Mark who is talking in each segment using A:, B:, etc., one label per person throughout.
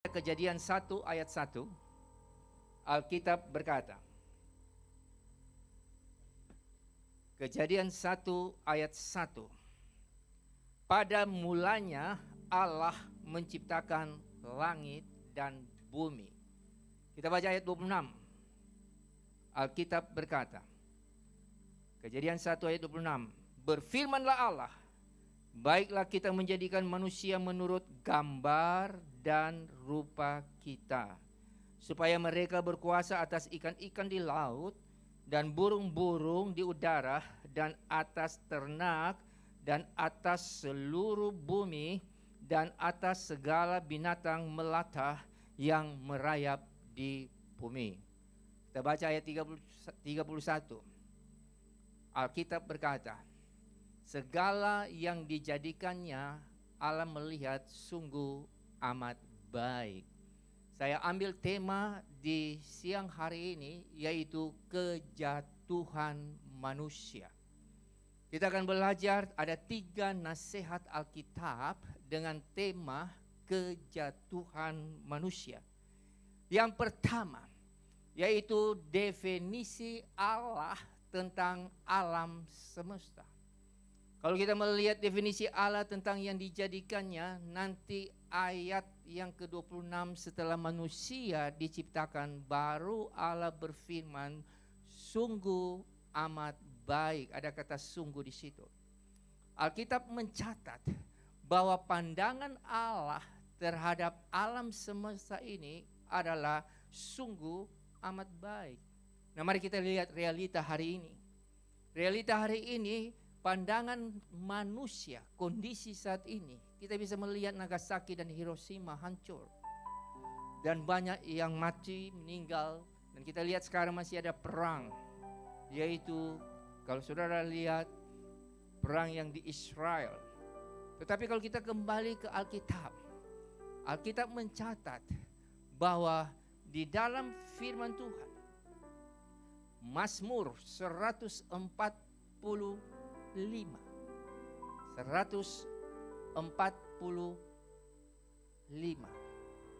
A: Kejadian 1 ayat 1, Alkitab berkata, Kejadian 1 ayat 1, pada mulanya Allah menciptakan langit dan bumi. Kita baca ayat 26. Alkitab berkata, Kejadian 1 ayat 26, berfirmanlah Allah, baiklah kita menjadikan manusia menurut gambar dan rupa kita, supaya mereka berkuasa atas ikan-ikan di laut dan burung-burung di udara dan atas ternak dan atas seluruh bumi dan atas segala binatang melata yang merayap di bumi. Kita baca ayat 31. Alkitab berkata, segala yang dijadikannya Allah melihat sungguh amat baik. Saya ambil tema di siang hari ini, yaitu kejatuhan manusia. Kita akan belajar ada 3 nasihat Alkitab dengan tema kejatuhan manusia. Yang pertama, yaitu definisi Allah tentang alam semesta. Kalau kita melihat definisi Allah tentang yang dijadikannya, nanti ayat yang ke-26 setelah manusia diciptakan, baru Allah berfirman, sungguh amat baik. Ada kata sungguh di situ. Alkitab mencatat bahwa pandangan Allah terhadap alam semesta ini adalah sungguh amat baik. Nah, mari kita lihat realita hari ini. Realita hari ini, pandangan manusia, kondisi saat ini, kita bisa melihat Nagasaki dan Hiroshima hancur. Dan banyak yang mati, meninggal. Dan kita lihat sekarang masih ada perang. Yaitu, kalau saudara lihat, perang yang di Israel. Tetapi kalau kita kembali ke Alkitab, Alkitab mencatat bahwa di dalam firman Tuhan, Mazmur 145.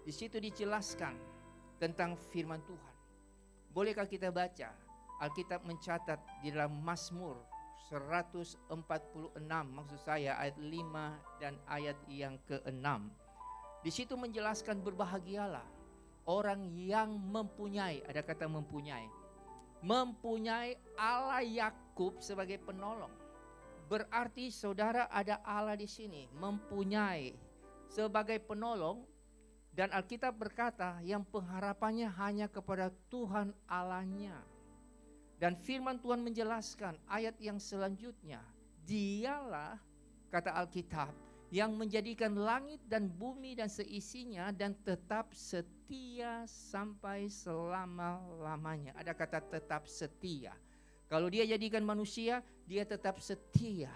A: Di situ dijelaskan tentang firman Tuhan. Bolehkah kita baca? Alkitab mencatat di dalam Mazmur 146, maksud saya ayat 5 dan ayat yang ke-6. Di situ menjelaskan berbahagialah orang yang mempunyai, ada kata mempunyai Allah Yakub sebagai penolong. Berarti saudara ada Allah di sini, mempunyai sebagai penolong. Dan Alkitab berkata yang pengharapannya hanya kepada Tuhan Allahnya. Dan firman Tuhan menjelaskan ayat yang selanjutnya, dialah, kata Alkitab, yang menjadikan langit dan bumi dan seisinya dan tetap setia sampai selama-lamanya. Ada kata tetap setia. Kalau dia jadikan manusia, dia tetap setia.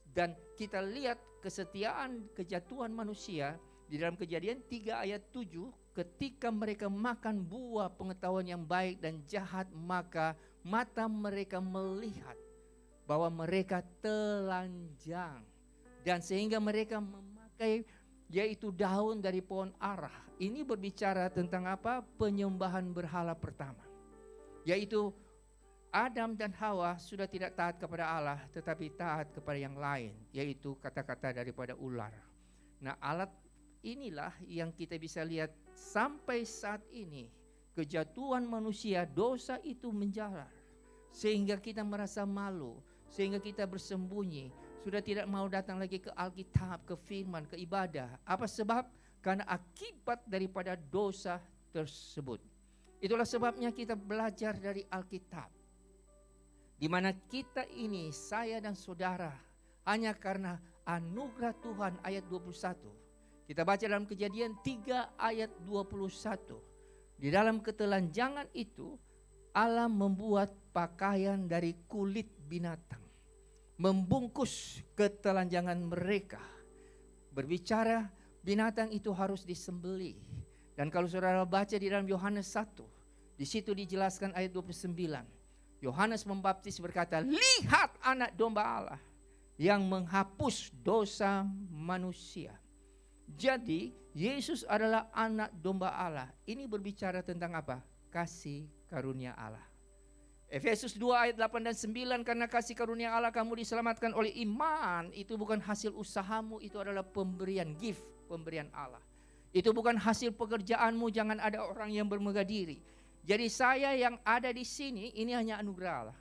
A: Dan kita lihat kesetiaan kejatuhan manusia di dalam Kejadian 3 ayat 7, ketika mereka makan buah pengetahuan yang baik dan jahat, maka mata mereka melihat bahwa mereka telanjang. Dan sehingga mereka memakai yaitu daun dari pohon arah. Ini berbicara tentang apa? Penyembahan berhala pertama. Yaitu Adam dan Hawa sudah tidak taat kepada Allah, tetapi taat kepada yang lain, yaitu kata-kata daripada ular. Nah, alat inilah yang kita bisa lihat sampai saat ini. Kejatuhan manusia, dosa itu menjalar. Sehingga kita merasa malu, sehingga kita bersembunyi. Sudah tidak mau datang lagi ke Alkitab, ke firman, ke ibadah. Apa sebab? Karena akibat daripada dosa tersebut. Itulah sebabnya kita belajar dari Alkitab. Di mana kita ini, saya dan saudara, hanya karena anugerah Tuhan, ayat 21. Kita baca dalam Kejadian 3 ayat 21. Di dalam ketelanjangan itu, Allah membuat pakaian dari kulit binatang, membungkus ketelanjangan mereka. Berbicara binatang itu harus disembelih. Dan kalau saudara baca di dalam Yohanes 1, di situ dijelaskan ayat 29. Yohanes Pembaptis berkata, lihat anak domba Allah yang menghapus dosa manusia. Jadi Yesus adalah anak domba Allah. Ini berbicara tentang apa? Kasih karunia Allah. Efesus 2 ayat 8 dan 9, karena kasih karunia Allah kamu diselamatkan oleh iman. Itu bukan hasil usahamu, itu adalah pemberian, gift, pemberian Allah. Itu bukan hasil pekerjaanmu, jangan ada orang yang bermegah diri. Jadi saya yang ada di sini, ini hanya anugerah Allah.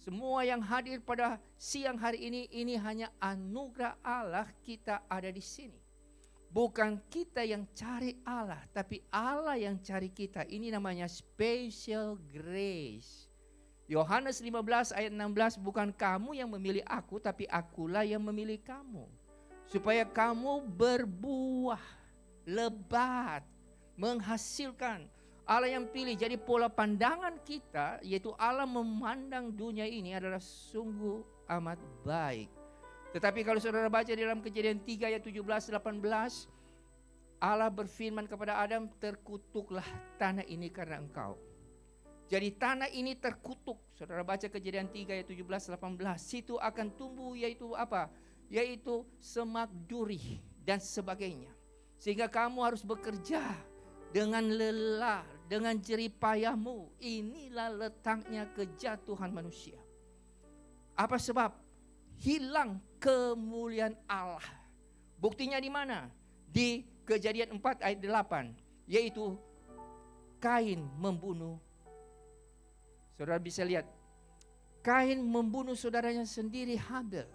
A: Semua yang hadir pada siang hari ini hanya anugerah Allah kita ada di sini. Bukan kita yang cari Allah, tapi Allah yang cari kita. Ini namanya special grace. Yohanes 15 ayat 16, bukan kamu yang memilih aku, tapi akulah yang memilih kamu. Supaya kamu berbuah, lebat, menghasilkan. Allah yang pilih. Jadi pola pandangan kita, yaitu Allah memandang dunia ini adalah sungguh amat baik. Tetapi kalau saudara baca di dalam Kejadian 3 ayat 17-18, Allah berfirman kepada Adam, terkutuklah tanah ini karena engkau. Jadi tanah ini terkutuk. Saudara baca Kejadian 3 ayat 17-18, situ akan tumbuh yaitu apa? Yaitu semak duri dan sebagainya. Sehingga kamu harus bekerja dengan lelah, dengan jerih payahmu. Inilah letaknya kejatuhan manusia. Apa sebab? Hilang kemuliaan Allah. Buktinya di mana? Di Kejadian 4 ayat 8, yaitu Kain membunuh. Saudara bisa lihat, Kain membunuh saudaranya sendiri, Habel.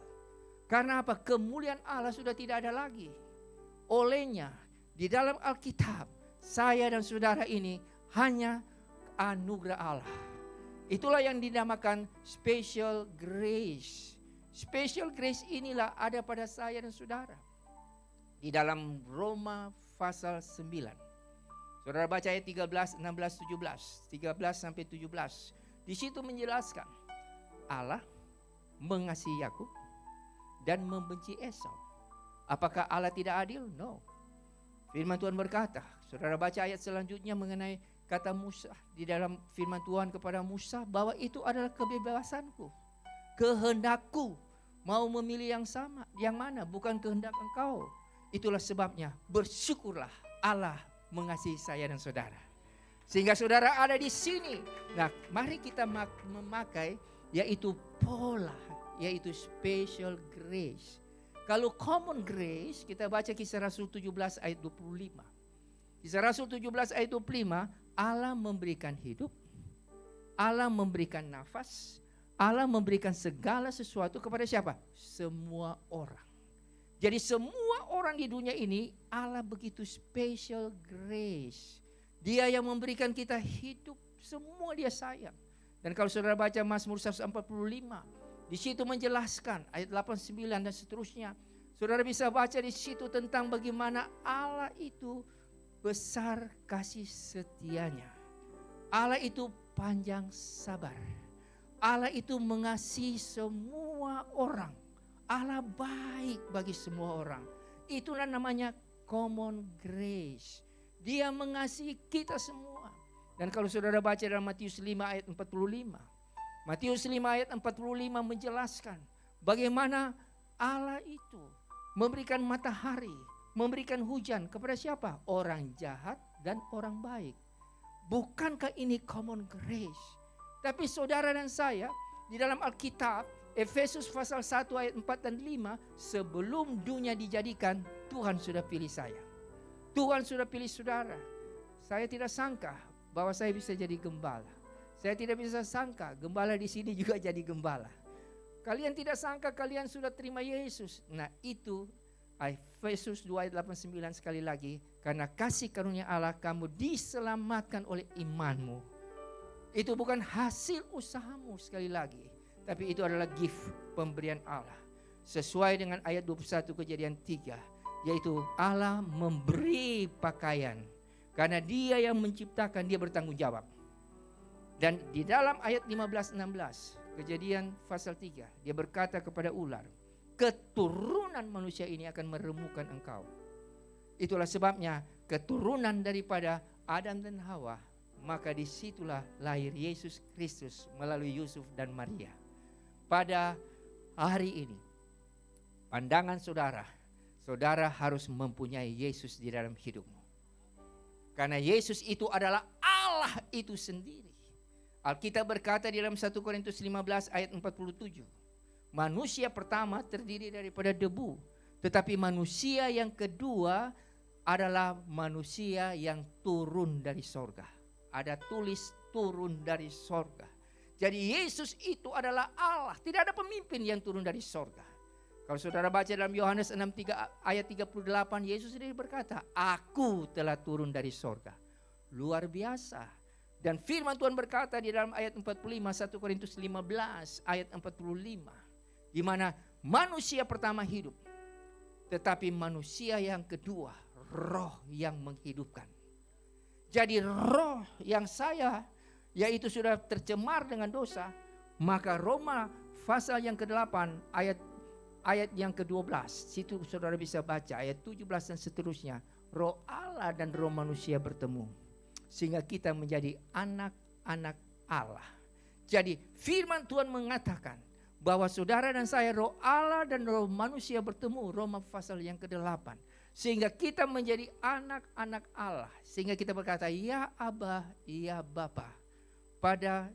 A: Karena apa? Kemuliaan Allah sudah tidak ada lagi. Olehnya di dalam Alkitab, saya dan saudara ini hanya anugerah Allah. Itulah yang dinamakan special grace. Special grace inilah ada pada saya dan saudara. Di dalam Roma pasal 9. Saudara baca ayat 13, 16, 17. 13 sampai 17. Di situ menjelaskan Allah mengasihi Yakub dan membenci Esau. Apakah Allah tidak adil? No. Firman Tuhan berkata, saudara baca ayat selanjutnya mengenai kata Musa. Di dalam firman Tuhan kepada Musa bahwa itu adalah kebebasanku. Kehendakku mau memilih yang sama, yang mana? Bukan kehendak engkau. Itulah sebabnya bersyukurlah Allah mengasihi saya dan saudara. Sehingga saudara ada di sini. Nah, mari kita memakai yaitu pola, yaitu special grace. Kalau common grace, kita baca Kisah Rasul 17 ayat 25. Kisah Rasul 17 ayat 25, Allah memberikan hidup, Allah memberikan nafas, Allah memberikan segala sesuatu kepada siapa? Semua orang. Jadi semua orang di dunia ini Allah begitu special grace. Dia yang memberikan kita hidup, semua dia sayang. Dan kalau saudara baca Mazmur 145, di situ menjelaskan ayat 89 dan seterusnya. Saudara bisa baca di situ tentang bagaimana Allah itu besar kasih setianya. Allah itu panjang sabar. Allah itu mengasihi semua orang. Allah baik bagi semua orang. Itulah namanya common grace. Dia mengasihi kita semua. Dan kalau saudara baca dalam Matius 5 ayat 45. Matius 5 ayat 45 menjelaskan bagaimana Allah itu memberikan matahari, memberikan hujan kepada siapa? Orang jahat dan orang baik. Bukankah ini common grace? Tapi saudara dan saya di dalam Alkitab, Efesus pasal 1 ayat 4 dan 5, sebelum dunia dijadikan, Tuhan sudah pilih saya. Tuhan sudah pilih saudara. Saya tidak sangka bahwa saya bisa jadi gembala. Saya tidak bisa sangka gembala di sini juga jadi gembala. Kalian tidak sangka kalian sudah terima Yesus. Nah itu Efesus 2 ayat 89 sekali lagi. Karena kasih karunia Allah kamu diselamatkan oleh imanmu. Itu bukan hasil usahamu sekali lagi. Tapi itu adalah gift, pemberian Allah. Sesuai dengan ayat 21 Kejadian 3. Yaitu Allah memberi pakaian. Karena dia yang menciptakan, dia bertanggung jawab. Dan di dalam ayat 15-16 Kejadian pasal 3, dia berkata kepada ular, keturunan manusia ini akan meremukkan engkau. Itulah sebabnya keturunan daripada Adam dan Hawa, maka disitulah lahir Yesus Kristus melalui Yusuf dan Maria. Pada hari ini, pandangan saudara saudara harus mempunyai Yesus di dalam hidupmu. Karena Yesus itu adalah Allah itu sendiri. Alkitab berkata di dalam 1 Korintus 15 ayat 47. Manusia pertama terdiri daripada debu. Tetapi manusia yang kedua adalah manusia yang turun dari sorga. Ada tulis turun dari sorga. Jadi Yesus itu adalah Allah. Tidak ada pemimpin yang turun dari sorga. Kalau saudara baca dalam Yohanes 6 ayat 38, Yesus sendiri berkata, aku telah turun dari sorga. Luar biasa. Dan firman Tuhan berkata di dalam ayat 45, 1 Korintus 15 ayat 45. Di mana manusia pertama hidup. Tetapi manusia yang kedua, roh yang menghidupkan. Jadi roh yang saya, yaitu sudah tercemar dengan dosa, maka Roma pasal yang ke-8 ayat yang ke-12, situ saudara bisa baca ayat 17 dan seterusnya. Roh Allah dan roh manusia bertemu, sehingga kita menjadi anak-anak Allah. Jadi firman Tuhan mengatakan bahwa saudara dan saya, roh Allah dan roh manusia bertemu, Roma pasal yang ke-8. Sehingga kita menjadi anak-anak Allah. Sehingga kita berkata, ya Abba, ya Bapa. Pada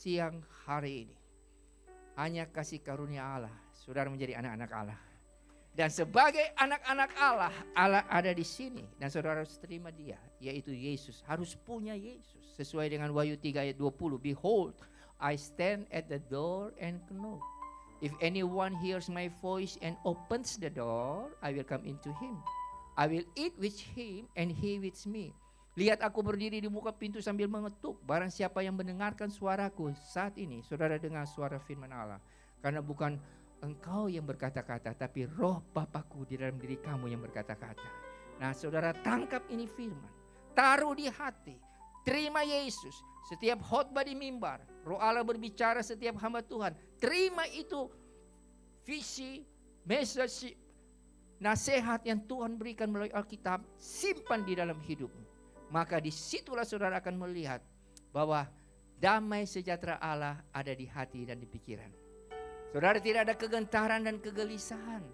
A: siang hari ini, hanya kasih karunia Allah, saudara menjadi anak-anak Allah. Dan sebagai anak-anak Allah, Allah ada di sini. Dan saudara harus terima dia, yaitu Yesus. Harus punya Yesus. Sesuai dengan Wahyu 3 ayat 20. Behold, I stand at the door and knock. If anyone hears my voice and opens the door, I will come into him. I will eat with him and he with me. Lihat aku berdiri di muka pintu sambil mengetuk. Barang siapa yang mendengarkan suaraku saat ini, saudara dengar suara firman Allah. Karena bukan engkau yang berkata-kata, tapi roh Bapakku di dalam diri kamu yang berkata-kata. Nah saudara tangkap ini firman. Taruh di hati. Terima Yesus. Setiap khotbah di mimbar, roh Allah berbicara setiap hamba Tuhan. Terima itu visi, message, nasihat yang Tuhan berikan melalui Alkitab. Simpan di dalam hidupmu. Maka disitulah saudara akan melihat bahwa damai sejahtera Allah ada di hati dan di pikiran. Saudara tidak ada kegentaran dan kegelisahan.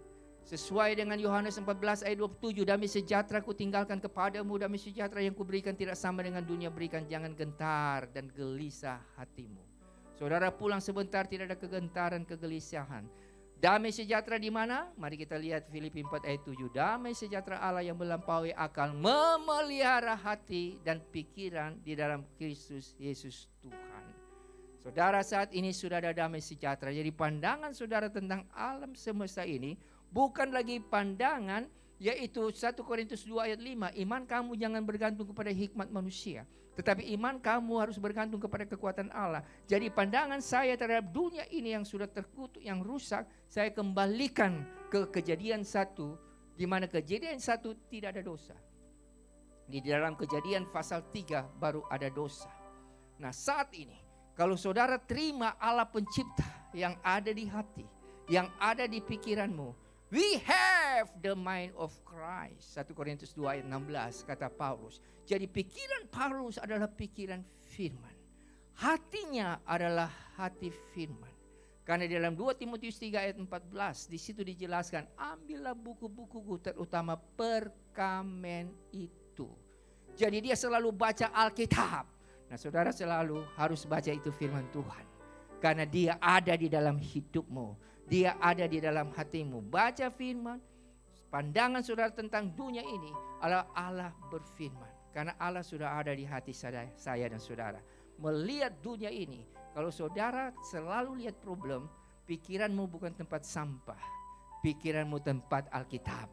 A: Sesuai dengan Yohanes 14 ayat 27, damai sejahtera ku tinggalkan kepadamu, damai sejahtera yang kuberikan tidak sama dengan dunia berikan, jangan gentar dan gelisah hatimu. Saudara pulang sebentar, tidak ada kegentaran, kegelisahan. Damai sejahtera di mana? Mari kita lihat Filipi 4 ayat 7. Damai sejahtera Allah yang melampaui akal memelihara hati dan pikiran di dalam Kristus Yesus Tuhan. Saudara saat ini sudah ada damai sejahtera. Jadi pandangan saudara tentang alam semesta ini bukan lagi pandangan, yaitu 1 Korintus 2 ayat 5. Iman kamu jangan bergantung kepada hikmat manusia, tetapi iman kamu harus bergantung kepada kekuatan Allah. Jadi pandangan saya terhadap dunia ini yang sudah terkutuk, yang rusak, saya kembalikan ke Kejadian 1, di mana Kejadian 1 tidak ada dosa. Di dalam Kejadian pasal 3 baru ada dosa. Nah saat ini, kalau saudara terima Allah pencipta yang ada di hati, yang ada di pikiranmu, we have the mind of Christ. 1 Korintus 2 ayat 16 kata Paulus. Jadi pikiran Paulus adalah pikiran firman. Hatinya adalah hati firman. Karena dalam 2 Timotius 3 ayat 14 di situ dijelaskan, ambillah buku-bukuku terutama perkamen itu. Jadi dia selalu baca Alkitab. Nah saudara selalu harus baca itu firman Tuhan. Karena dia ada di dalam hidupmu. Dia ada di dalam hatimu. Baca firman. Pandangan saudara tentang dunia ini adalah Allah berfirman. Karena Allah sudah ada di hati saya dan saudara. Melihat dunia ini. Kalau saudara selalu lihat problem, pikiranmu bukan tempat sampah. Pikiranmu tempat Alkitab.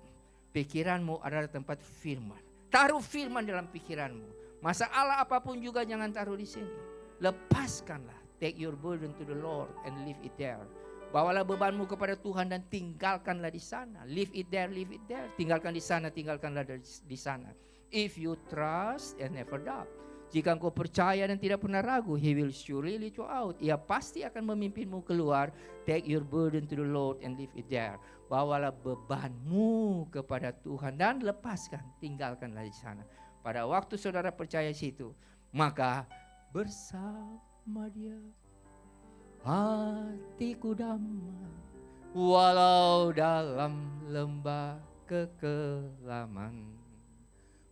A: Pikiranmu adalah tempat firman. Taruh firman dalam pikiranmu. Masalah apapun juga jangan taruh di sini. Lepaskanlah. Take your burden to the Lord and leave it there. Bawalah bebanmu kepada Tuhan dan tinggalkanlah di sana. Leave it there, leave it there. Tinggalkan di sana, tinggalkanlah di sana. If you trust and never doubt. Jika engkau percaya dan tidak pernah ragu, He will surely lead you out. Ia pasti akan memimpinmu keluar. Take your burden to the Lord and leave it there. Bawalah bebanmu kepada Tuhan dan lepaskan, tinggalkanlah di sana. Pada waktu saudara percaya situ, maka bersama Dia hatiku damai, walau dalam lembah kekelaman.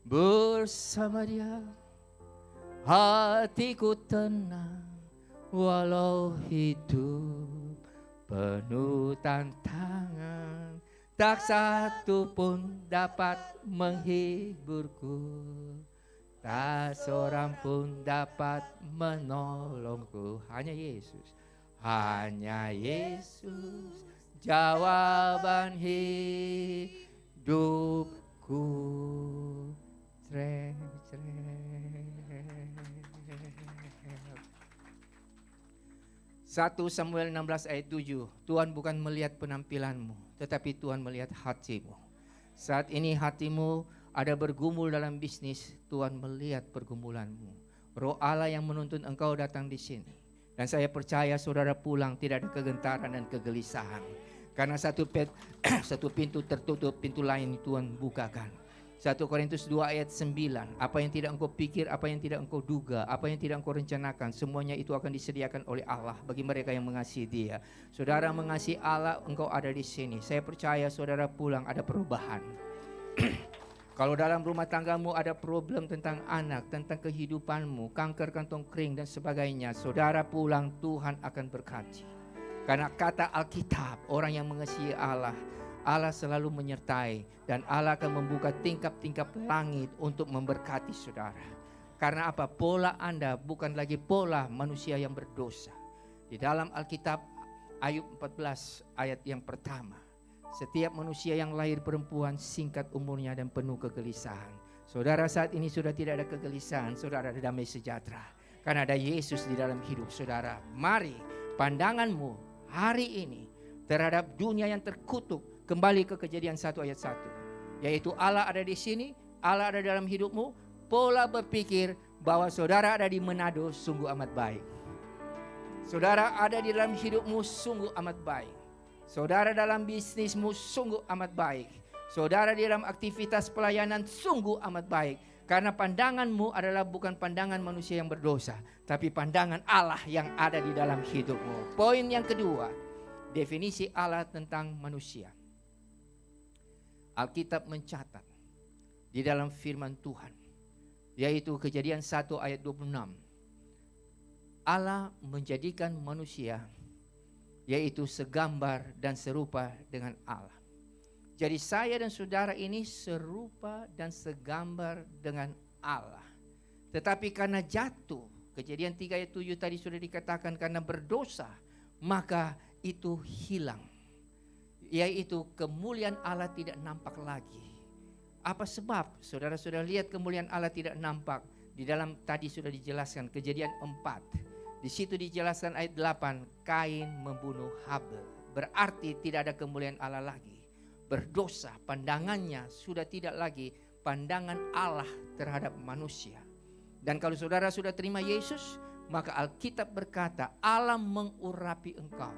A: Bersama Dia hatiku tenang, walau hidup penuh tantangan, tak satu pun dapat menghiburku, tak seorang pun dapat menolongku. Hanya Yesus, hanya Yesus, jawaban hidupku. 1 Samuel 16 ayat 7. Tuhan bukan melihat penampilanmu, tetapi Tuhan melihat hatimu. Saat ini hatimu ada bergumul dalam bisnis, Tuhan melihat pergumulanmu. Roh Allah yang menuntun engkau datang di sini. Dan saya percaya saudara pulang tidak ada kegentaran dan kegelisahan. Karena satu pintu tertutup, pintu lain Tuhan bukakan. 1 Korintus 2 ayat 9. Apa yang tidak engkau pikir, apa yang tidak engkau duga, apa yang tidak engkau rencanakan, semuanya itu akan disediakan oleh Allah bagi mereka yang mengasihi Dia. Saudara mengasihi Allah, engkau ada di sini. Saya percaya saudara pulang ada perubahan. Kalau dalam rumah tanggamu ada problem tentang anak, tentang kehidupanmu, kanker kantong kering dan sebagainya, saudara pulang Tuhan akan berkati. Karena kata Alkitab, orang yang mengasihi Allah, Allah selalu menyertai dan Allah akan membuka tingkap-tingkap langit untuk memberkati saudara. Karena apa? Pola Anda bukan lagi pola manusia yang berdosa. Di dalam Alkitab Ayub 14 ayat yang pertama, setiap manusia yang lahir perempuan singkat umurnya dan penuh kegelisahan. Saudara saat ini sudah tidak ada kegelisahan, saudara ada damai sejahtera. Karena ada Yesus di dalam hidup saudara. Mari pandanganmu hari ini terhadap dunia yang terkutuk kembali ke Kejadian 1 ayat 1. Yaitu Allah ada di sini, Allah ada dalam hidupmu. Pola berpikir bahwa saudara ada di Manado sungguh amat baik. Saudara ada di dalam hidupmu sungguh amat baik. Saudara dalam bisnismu sungguh amat baik. Saudara di dalam aktivitas pelayanan sungguh amat baik. Karena pandanganmu adalah bukan pandangan manusia yang berdosa, tapi pandangan Allah yang ada di dalam hidupmu. Poin yang kedua, definisi Allah tentang manusia. Alkitab mencatat di dalam firman Tuhan, yaitu Kejadian 1 ayat 26. Allah menjadikan manusia yaitu segambar dan serupa dengan Allah. Jadi saya dan saudara ini serupa dan segambar dengan Allah. Tetapi karena jatuh, Kejadian 3 ayat 7 tadi sudah dikatakan karena berdosa, maka itu hilang. Yaitu kemuliaan Allah tidak nampak lagi. Apa sebab? Saudara sudah lihat kemuliaan Allah tidak nampak. Di dalam tadi sudah dijelaskan Kejadian 4. Di situ dijelaskan ayat 8, Kain membunuh Habel. Berarti tidak ada kemuliaan Allah lagi. Berdosa, pandangannya sudah tidak lagi pandangan Allah terhadap manusia. Dan kalau saudara sudah terima Yesus, maka Alkitab berkata Allah mengurapi engkau.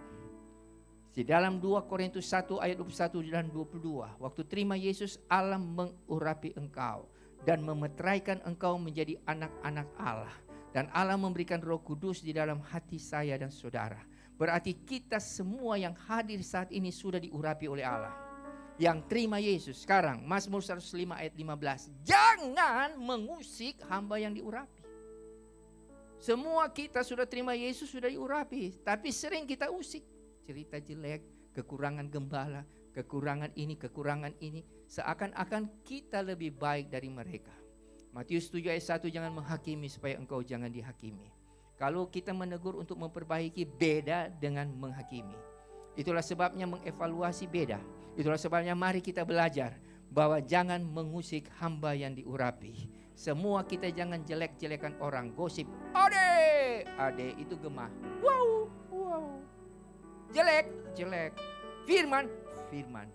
A: Di dalam 2 Korintus 1 ayat 21 dan 22, waktu terima Yesus Allah mengurapi engkau dan memeteraikan engkau menjadi anak-anak Allah. Dan Allah memberikan Roh Kudus di dalam hati saya dan saudara. Berarti kita semua yang hadir saat ini sudah diurapi oleh Allah. Yang terima Yesus sekarang, Mazmur 105 ayat 15, jangan mengusik hamba yang diurapi. Semua kita sudah terima Yesus sudah diurapi, tapi sering kita usik. Cerita jelek, kekurangan gembala, kekurangan ini, seakan-akan kita lebih baik dari mereka. Matius 7 ayat 1, jangan menghakimi supaya engkau jangan dihakimi. Kalau kita menegur untuk memperbaiki, beda dengan menghakimi. Itulah sebabnya mengevaluasi beda. Itulah sebabnya mari kita belajar bahwa jangan mengusik hamba yang diurapi. Semua kita jangan jelek-jelekan orang, gosip. Ade itu gemah. Wow. Jelek. Firman.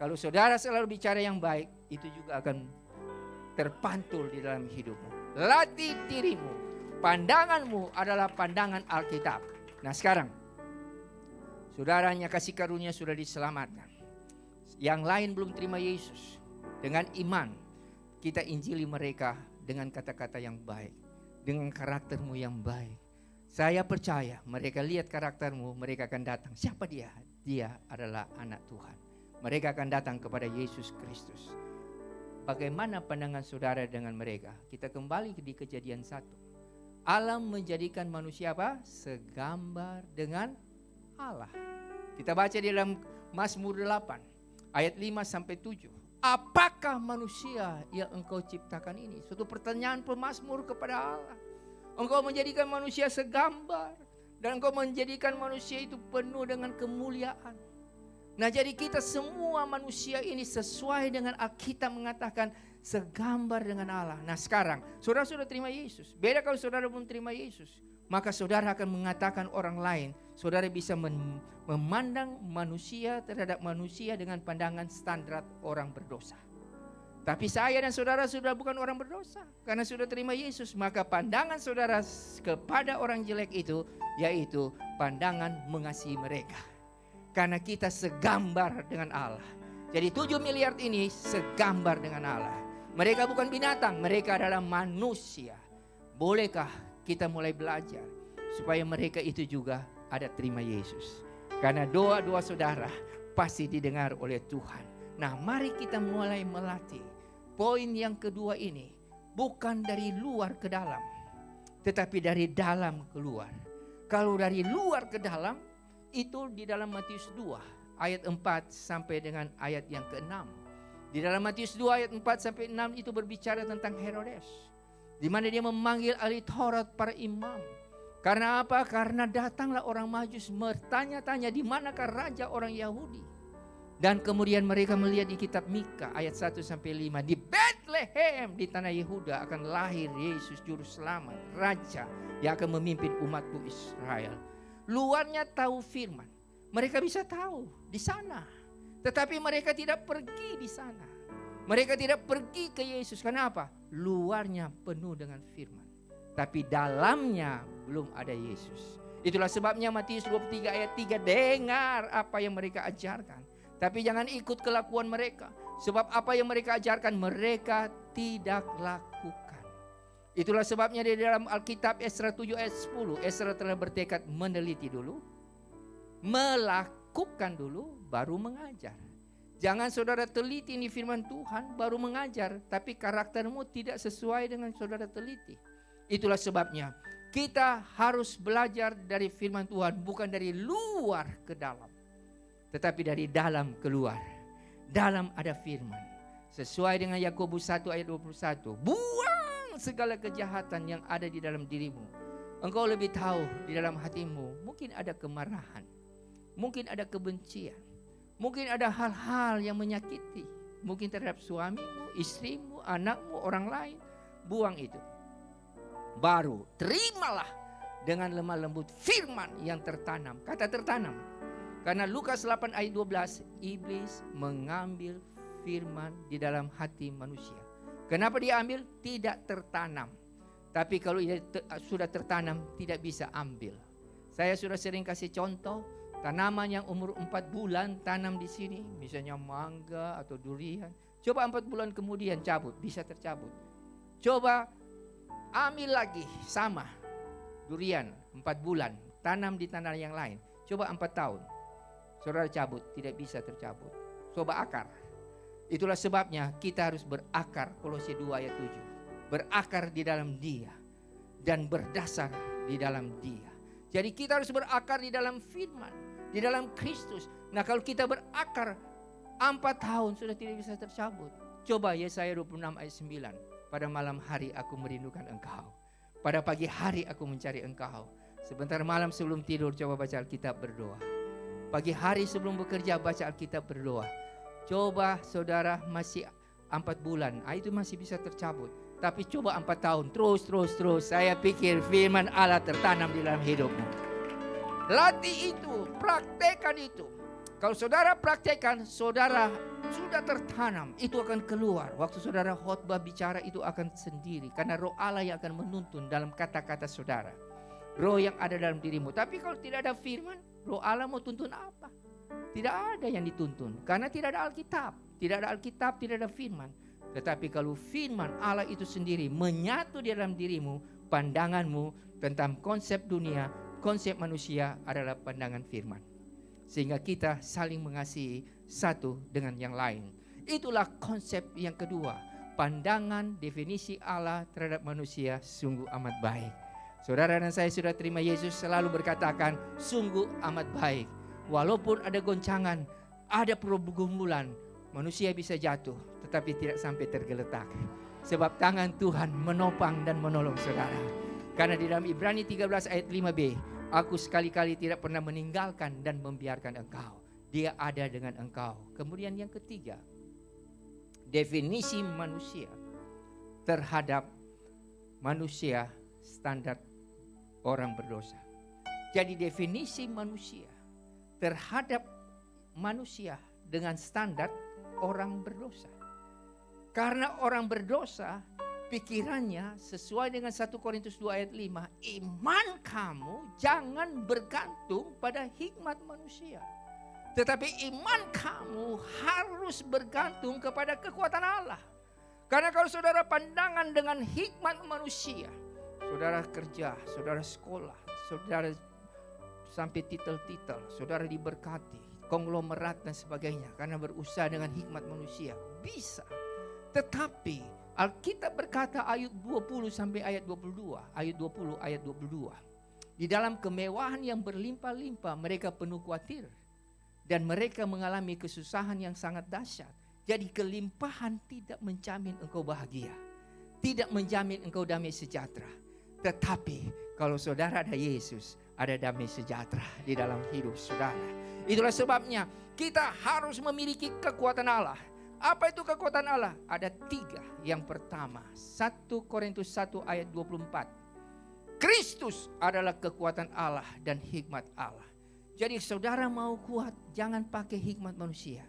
A: Kalau saudara selalu bicara yang baik, itu juga akan terpantul di dalam hidupmu. Latih dirimu. Pandanganmu adalah pandangan Alkitab. Nah sekarang, saudaranya kasih karunia sudah diselamatkan. Yang lain belum terima Yesus. Dengan iman, kita injili mereka dengan kata-kata yang baik. Dengan karaktermu yang baik. Saya percaya mereka lihat karaktermu, mereka akan datang. Siapa dia? Dia adalah anak Tuhan. mereka akan datang kepada Yesus Kristus. Bagaimana pandangan saudara dengan mereka? Kita kembali di Kejadian 1. Allah menjadikan manusia apa? Segambar dengan Allah. Kita baca di dalam Mazmur 8 ayat 5 sampai 7. Apakah manusia yang engkau ciptakan ini? Suatu pertanyaan pemazmur kepada Allah. Engkau menjadikan manusia segambar, dan engkau menjadikan manusia itu penuh dengan kemuliaan. Nah, jadi kita semua manusia ini sesuai dengan Alkitab mengatakan segambar dengan Allah. Nah, sekarang saudara sudah terima Yesus. Beda kalau saudara belum terima Yesus. Maka saudara akan mengatakan orang lain, saudara bisa memandang manusia terhadap manusia dengan pandangan standar orang berdosa. Tapi saya dan saudara sudah bukan orang berdosa, karena sudah terima Yesus. Maka pandangan saudara kepada orang jelek itu, yaitu pandangan mengasihi mereka. Karena kita segambar dengan Allah. Jadi 7 miliar ini segambar dengan Allah. Mereka bukan binatang, mereka adalah manusia. Bolehkah kita mulai belajar supaya mereka itu juga ada terima Yesus? Karena doa-doa saudara pasti didengar oleh Tuhan. Nah, mari kita mulai melatih. Poin yang kedua ini bukan dari luar ke dalam, tetapi dari dalam keluar. Kalau dari luar ke dalam, itu di dalam Matius 2 ayat 4 sampai dengan ayat yang ke-6. Di dalam Matius 2 ayat 4 sampai 6 itu berbicara tentang Herodes, di mana dia memanggil ahli Taurat, para imam. Karena apa? Karena datanglah orang Majus bertanya-tanya di manakah raja orang Yahudi. Dan kemudian mereka melihat di kitab Mika ayat 1 sampai 5, di Bethlehem di tanah Yehuda akan lahir Yesus juru selamat, raja yang akan memimpin umatku Israel. Luarnya tahu firman, mereka bisa tahu di sana, tetapi mereka tidak pergi di sana. Mereka tidak pergi ke Yesus. Kenapa? Luarnya penuh dengan firman, tapi dalamnya belum ada Yesus. Itulah sebabnya Matius 23 ayat 3, dengar apa yang mereka ajarkan, tapi jangan ikut kelakuan mereka. Sebab apa yang mereka ajarkan mereka tidak lakukan. Itulah sebabnya di dalam Alkitab Esra 7 ayat 10, Esra telah bertekad meneliti dulu, melakukan dulu, baru mengajar. Jangan saudara teliti ini firman Tuhan baru mengajar, tapi karaktermu tidak sesuai dengan saudara teliti. Itulah sebabnya kita harus belajar dari firman Tuhan, bukan dari luar ke dalam, tetapi dari dalam keluar. Dalam ada firman. Sesuai dengan Yakobus 1 ayat 21. Buang segala kejahatan yang ada di dalam dirimu. Engkau lebih tahu di dalam hatimu mungkin ada kemarahan, mungkin ada kebencian, mungkin ada hal-hal yang menyakiti, mungkin terhadap suamimu, istrimu, anakmu, orang lain. Buang itu. Baru terimalah dengan lemah lembut firman yang tertanam. Kata tertanam. Karena Lukas 8 ayat 12, iblis mengambil firman di dalam hati manusia. Kenapa dia ambil? Tidak tertanam. Tapi kalau sudah tertanam tidak bisa ambil. Saya sudah sering kasih contoh, tanaman yang umur 4 bulan tanam di sini, misalnya mangga atau durian. Coba 4 bulan kemudian cabut, bisa tercabut. Coba ambil lagi sama durian 4 bulan, tanam di tanah yang lain. Coba 4 tahun. Saudara cabut, tidak bisa tercabut. Coba akar. Itulah sebabnya kita harus berakar, Kolose 2 ayat 7. Berakar di dalam Dia dan berdasar di dalam Dia. Jadi kita harus berakar di dalam firman, di dalam Kristus. Nah, kalau kita berakar 4 tahun sudah tidak bisa tercabut. Coba Yesaya 26 ayat 9. Pada malam hari aku merindukan engkau, pada pagi hari aku mencari engkau. Sebentar malam sebelum tidur coba baca Alkitab, berdoa. Pagi hari sebelum bekerja baca Alkitab, berdoa. Coba saudara masih 4 bulan, itu masih bisa tercabut. Tapi coba 4 tahun, terus. Saya pikir firman Allah tertanam di dalam hidupmu. Latih itu, praktekkan itu. Kalau saudara praktekkan, saudara sudah tertanam, itu akan keluar. Waktu saudara khotbah bicara itu akan sendiri. Karena roh Allah yang akan menuntun dalam kata-kata saudara. Roh yang ada dalam dirimu. Tapi kalau tidak ada firman, roh Allah mau tuntun apa? Tidak ada yang dituntun. Karena tidak ada Alkitab. Tidak ada Alkitab, tidak ada firman. Tetapi kalau firman Allah itu sendiri menyatu di dalam dirimu, pandanganmu tentang konsep dunia, konsep manusia adalah pandangan firman. sehingga kita saling mengasihi satu dengan yang lain. Itulah konsep yang kedua. Pandangan definisi Allah terhadap manusia sungguh amat baik. Saudara dan saya sudah terima Yesus selalu berkatakan sungguh amat baik. Walaupun ada goncangan, ada pergumulan, manusia bisa jatuh tetapi tidak sampai tergeletak. Sebab tangan Tuhan menopang dan menolong saudara. Karena di dalam Ibrani 13 ayat 5b, aku sekali-kali tidak pernah meninggalkan dan membiarkan engkau. Dia ada dengan engkau. Kemudian yang ketiga, definisi manusia terhadap manusia standar orang berdosa. Jadi definisi manusia terhadap manusia dengan standar orang berdosa. Karena orang berdosa, pikirannya sesuai dengan 1 Korintus 2 ayat 5, iman kamu jangan bergantung pada hikmat manusia, tetapi iman kamu harus bergantung kepada kekuatan Allah. Karena kalau saudara pandangan dengan hikmat manusia, saudara kerja, saudara sekolah, saudara sampai titel-titel, saudara diberkati, konglomerat dan sebagainya, karena berusaha dengan hikmat manusia, bisa. Tetapi Alkitab berkata ayat 20 sampai ayat 22, ayat 20 ayat 22. Di dalam kemewahan yang berlimpah-limpah mereka penuh khawatir dan mereka mengalami kesusahan yang sangat dahsyat. Jadi kelimpahan tidak menjamin engkau bahagia, tidak menjamin engkau damai sejahtera. Tetapi kalau saudara ada Yesus, ada damai sejahtera di dalam hidup saudara. Itulah sebabnya kita harus memiliki kekuatan Allah. Apa itu kekuatan Allah? Ada 3. Yang pertama, 1 Korintus 1 ayat 24. Kristus adalah kekuatan Allah dan hikmat Allah. Jadi saudara mau kuat, jangan pakai hikmat manusia.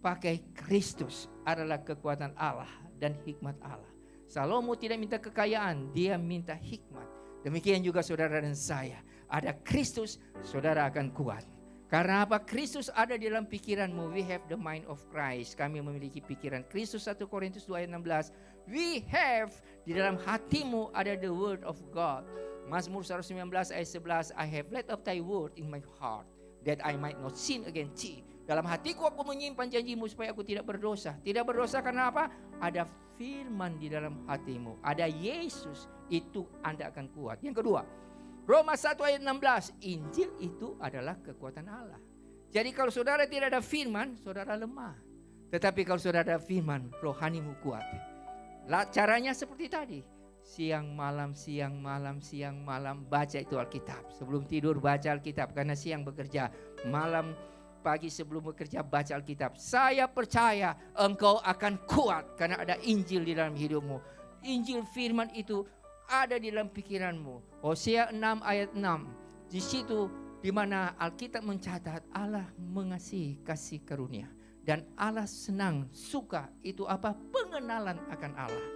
A: Pakai Kristus adalah kekuatan Allah dan hikmat Allah. Salomo tidak minta kekayaan, dia minta hikmat. Demikian juga saudara dan saya. Ada Kristus, saudara akan kuat. Karena apa? Kristus ada di dalam pikiranmu. We have the mind of Christ. Kami memiliki pikiran Kristus. 1 Korintus 2 ayat 16. We have di dalam hatimu ada the word of God. Mazmur 119 ayat 11. I have laid up thy word in my heart, that I might not sin against thee. Dalam hatiku aku menyimpan janjimu supaya aku tidak berdosa. Tidak berdosa karena apa? Ada firman di dalam hatimu. Ada Yesus, itu Anda akan kuat. Yang kedua, Roma 1 ayat 16, Injil itu adalah kekuatan Allah. Jadi kalau saudara tidak ada firman, saudara lemah. Tetapi kalau saudara ada firman, rohanimu kuat. Caranya seperti tadi. Siang malam, siang malam, siang malam, baca itu Alkitab. Sebelum tidur baca Alkitab, karena siang bekerja. Malam, pagi sebelum bekerja baca Alkitab. Saya percaya engkau akan kuat karena ada Injil di dalam hidupmu. Injil firman itu ada di dalam pikiranmu. Hosea 6 ayat 6. Di situ di mana Alkitab mencatat Allah mengasihi kasih karunia dan Allah senang suka itu apa? Pengenalan akan Allah.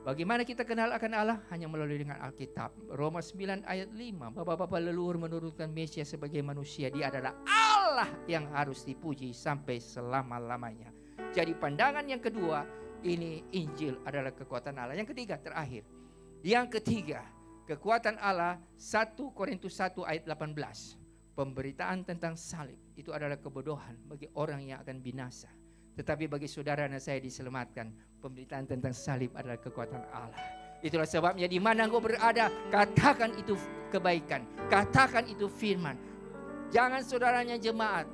A: Bagaimana kita kenal akan Allah? Hanya melalui dengan Alkitab. Roma 9 ayat 5. Bapak-bapak leluhur menurunkan Mesias sebagai manusia. Dia adalah Allah yang harus dipuji sampai selama-lamanya. Jadi pandangan yang kedua, ini Injil adalah kekuatan Allah. Yang ketiga, terakhir. Yang ketiga, kekuatan Allah 1 Korintus 1 ayat 18. Pemberitaan tentang salib itu adalah kebodohan bagi orang yang akan binasa. Tetapi bagi saudara dan saya diselamatkan, pemberitaan tentang salib adalah kekuatan Allah. Itulah sebabnya di mana engkau berada, katakan itu kebaikan, katakan itu firman. Jangan saudaranya jemaat,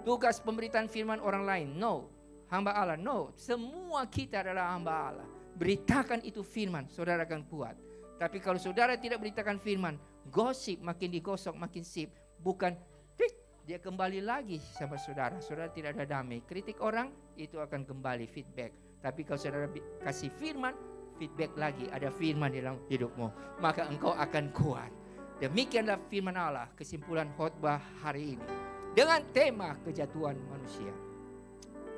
A: tugas pemberitaan firman orang lain. No, hamba Allah. No, semua kita adalah hamba Allah. Beritakan itu firman, saudara akan kuat. Tapi kalau saudara tidak beritakan firman, gosip makin digosok makin sip. Bukan dia kembali lagi sama saudara. Saudara tidak ada damai. Kritik orang itu akan kembali feedback. Tapi kalau saudara kasih firman, feedback lagi. Ada firman di dalam hidupmu, maka engkau akan kuat. Demikianlah firman Allah. Kesimpulan khotbah hari ini dengan tema kejatuhan manusia.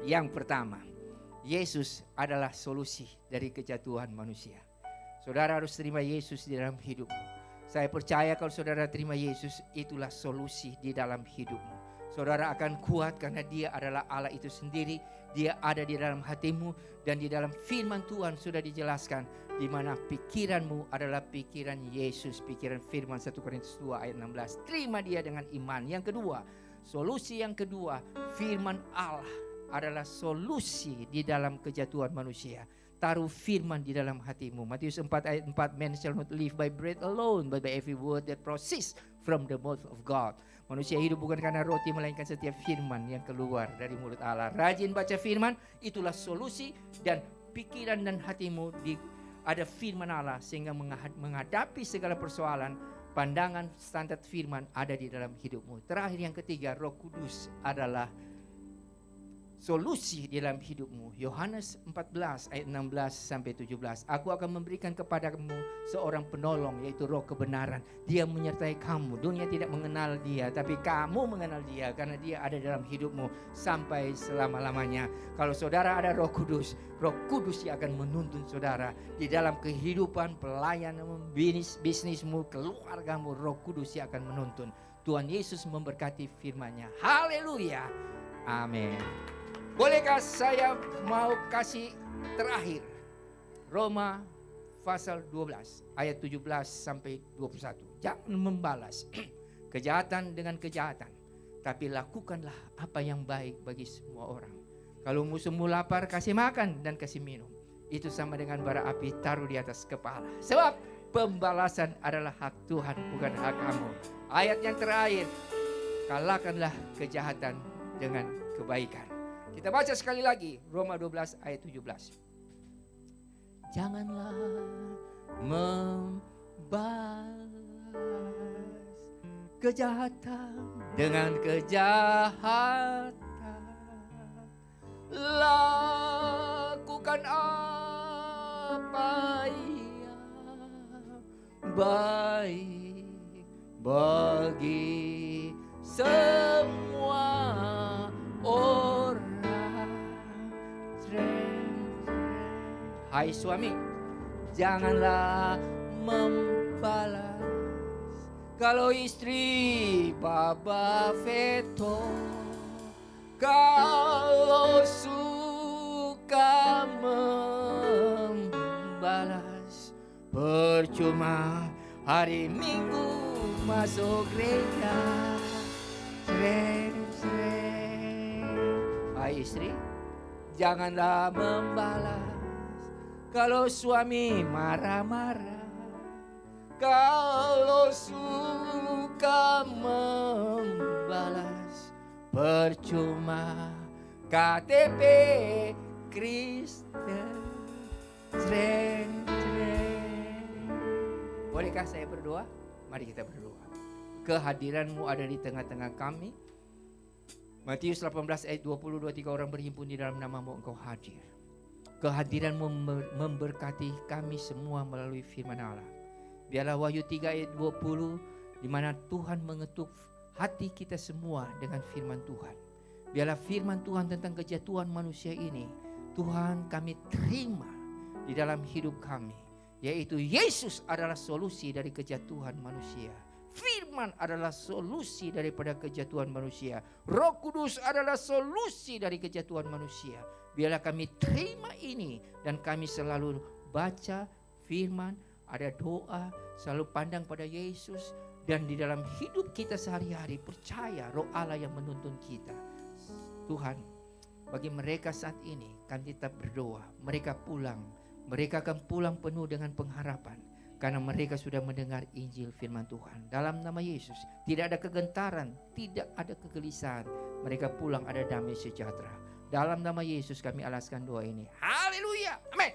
A: Yang pertama, Yesus adalah solusi dari kejatuhan manusia. Saudara harus terima Yesus di dalam hidupmu. Saya percaya kalau saudara terima Yesus, itulah solusi di dalam hidupmu. Saudara akan kuat karena dia adalah Allah itu sendiri. Dia ada di dalam hatimu dan di dalam firman Tuhan sudah dijelaskan. Di mana pikiranmu adalah pikiran Yesus. Pikiran firman 1 Korintus 2 ayat 16. Terima dia dengan iman. Yang kedua, Solusi yang kedua, firman Allah adalah solusi di dalam kejatuhan manusia. Taruh firman di dalam hatimu. Matius 4 ayat 4, man shall not live by bread alone, but by every word that proceeds from the mouth of God. Manusia hidup bukan karena roti, melainkan setiap firman yang keluar dari mulut Allah. Rajin baca firman, itulah solusi, dan pikiran dan hatimu ada firman Allah, sehingga menghadapi segala persoalan, pandangan standar firman ada di dalam hidupmu. Terakhir yang ketiga, Roh Kudus adalah solusi di dalam hidupmu. Yohanes 14 ayat 16 sampai 17. Aku akan memberikan kepadamu seorang penolong, yaitu Roh kebenaran. Dia menyertai kamu. Dunia tidak mengenal dia, tapi kamu mengenal dia, karena dia ada dalam hidupmu sampai selama-lamanya. Kalau saudara ada Roh Kudus yang akan menuntun saudara di dalam kehidupan, pelayananmu, bisnismu, keluargamu. Roh Kudus yang akan menuntun. Tuhan Yesus memberkati firman-Nya. Haleluya. Amin. Bolehkah saya mau kasih terakhir, Roma pasal 12 ayat 17 sampai 21. Jangan membalas kejahatan dengan kejahatan, tapi lakukanlah apa yang baik bagi semua orang. Kalau musuhmu lapar, kasih makan dan kasih minum. Itu sama dengan bara api, taruh di atas kepala. Sebab pembalasan adalah hak Tuhan, bukan hak kamu. Ayat yang terakhir, kalahkanlah kejahatan dengan kebaikan. Kita baca sekali lagi, Roma 12 ayat 17. Janganlah membalas kejahatan dengan kejahatan. Lakukan apa yang baik bagi semua orang. Hai suami, janganlah membalas. Kalau istri baba veto, kalau suka membalas, percuma hari Minggu masuk gereja. Hai istri, janganlah membalas. Kalau suami marah-marah, kalau suka membalas, percuma KTP Kristen. Bolehkah saya berdoa? Mari kita berdoa. Kehadiranmu ada di tengah-tengah kami. Matius 18 ayat 20, 23 orang berhimpun di dalam namamu, engkau hadir. Kehadiranmu memberkati kami semua melalui firman Allah. Biarlah Wahyu 3 ayat 20, di mana Tuhan mengetuk hati kita semua dengan firman Tuhan. Biarlah firman Tuhan tentang kejatuhan manusia ini, Tuhan kami terima di dalam hidup kami. Yaitu Yesus adalah solusi dari kejatuhan manusia. Firman adalah solusi daripada kejatuhan manusia. Roh Kudus adalah solusi dari kejatuhan manusia. Biarlah kami terima ini dan kami selalu baca firman, ada doa, selalu pandang pada Yesus, dan di dalam hidup kita sehari-hari percaya Roh Allah yang menuntun kita. Tuhan, bagi mereka saat ini kami tetap berdoa, mereka akan pulang penuh dengan pengharapan karena mereka sudah mendengar Injil firman Tuhan. Dalam nama Yesus tidak ada kegentaran, tidak ada kegelisahan, mereka pulang ada damai sejahtera. Dalam nama Yesus kami alaskan doa ini. Haleluya. Amin.